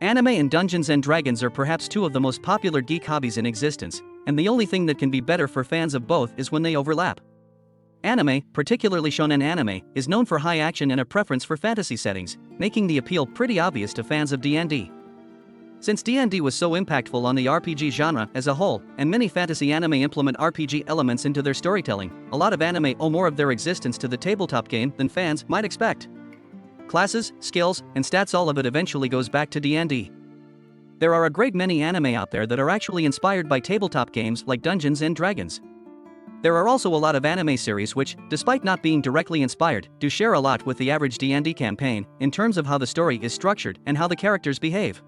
Anime and Dungeons & Dragons are perhaps two of the most popular geek hobbies in existence, and the only thing that can be better for fans of both is when they overlap. Anime, particularly shonen anime, is known for high action and a preference for fantasy settings, making the appeal pretty obvious to fans of D&D. Since D&D was so impactful on the RPG genre as a whole, and many fantasy anime implement RPG elements into their storytelling, a lot of anime owe more of their existence to the tabletop game than fans might expect. Classes, skills, and stats, all of it eventually goes back to D&D. There are a great many anime out there that are actually inspired by tabletop games like Dungeons & Dragons. There are also a lot of anime series which, despite not being directly inspired, do share a lot with the average D&D campaign in terms of how the story is structured and how the characters behave.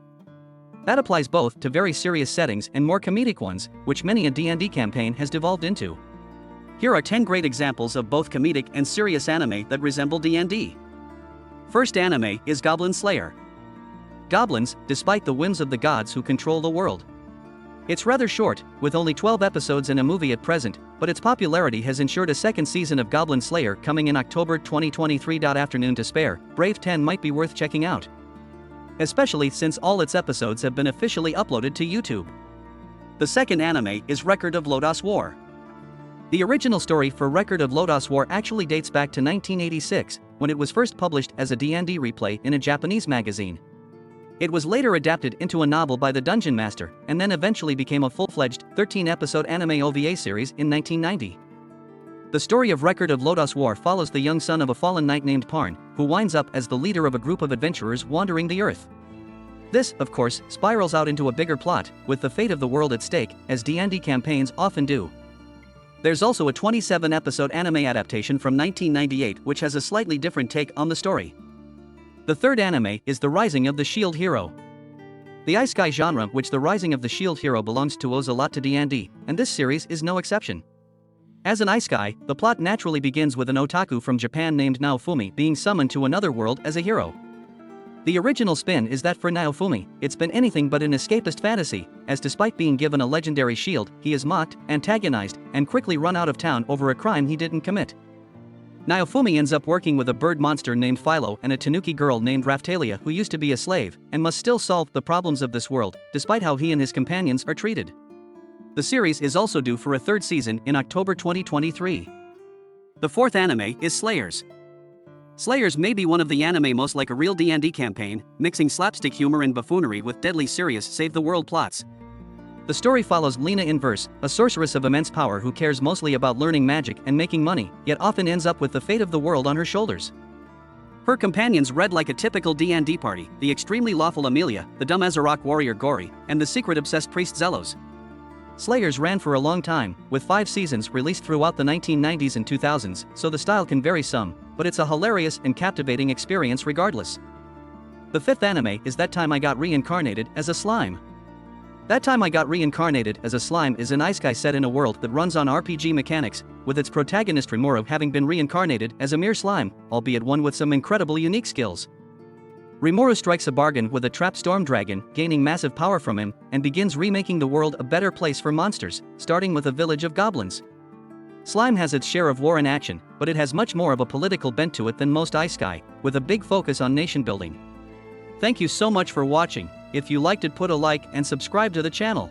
That applies both to very serious settings and more comedic ones, which many a D&D campaign has devolved into. Here are 10 great examples of both comedic and serious anime that resemble D&D. First anime is Goblin Slayer. Goblins, despite the whims of the gods who control the world. It's rather short, with only 12 episodes and a movie at present, but its popularity has ensured a second season of Goblin Slayer coming in October 2023. Afternoon to spare, Brave 10 might be worth checking out. Especially since all its episodes have been officially uploaded to YouTube. The second anime is Record of Lodoss War. The original story for Record of Lodoss War actually dates back to 1986, when it was first published as a D&D replay in a Japanese magazine. It was later adapted into a novel by the Dungeon Master, and then eventually became a full-fledged, 13-episode anime OVA series in 1990. The story of Record of Lodoss War follows the young son of a fallen knight named Parn, who winds up as the leader of a group of adventurers wandering the earth. This, of course, spirals out into a bigger plot, with the fate of the world at stake, as D&D campaigns often do. There's also a 27-episode anime adaptation from 1998 which has a slightly different take on the story. The third anime is The Rising of the Shield Hero. The isekai genre, which The Rising of the Shield Hero belongs to, owes a lot to D&D, and this series is no exception. As an isekai, the plot naturally begins with an otaku from Japan named Naofumi being summoned to another world as a hero. The original spin is that for Naofumi, it's been anything but an escapist fantasy, as despite being given a legendary shield, he is mocked, antagonized, and quickly run out of town over a crime he didn't commit. Naofumi ends up working with a bird monster named Philo and a tanuki girl named Raphtalia who used to be a slave, and must still solve the problems of this world, despite how he and his companions are treated. The series is also due for a third season in October 2023. The fourth anime is Slayers. Slayers may be one of the anime most like a real D&D campaign, mixing slapstick humor and buffoonery with deadly serious save-the-world plots. The story follows Lena Inverse, a sorceress of immense power who cares mostly about learning magic and making money, yet often ends up with the fate of the world on her shoulders. Her companions read like a typical D&D party, the extremely lawful Amelia, the dumb Azarok warrior Gori, and the secret-obsessed priest Zelos. Slayers ran for a long time, with 5 seasons released throughout the 1990s and 2000s, so the style can vary some, but it's a hilarious and captivating experience regardless. The fifth anime is That Time I Got Reincarnated as a Slime. That Time I Got Reincarnated as a Slime is an isekai set in a world that runs on RPG mechanics, with its protagonist Rimuru having been reincarnated as a mere slime, albeit one with some incredible unique skills. Rimuru strikes a bargain with a trapped storm dragon, gaining massive power from him, and begins remaking the world a better place for monsters, starting with a village of goblins. Slime has its share of war and action, but it has much more of a political bent to it than most isekai, with a big focus on nation building. Thank you so much for watching. If you liked it, put a like and subscribe to the channel.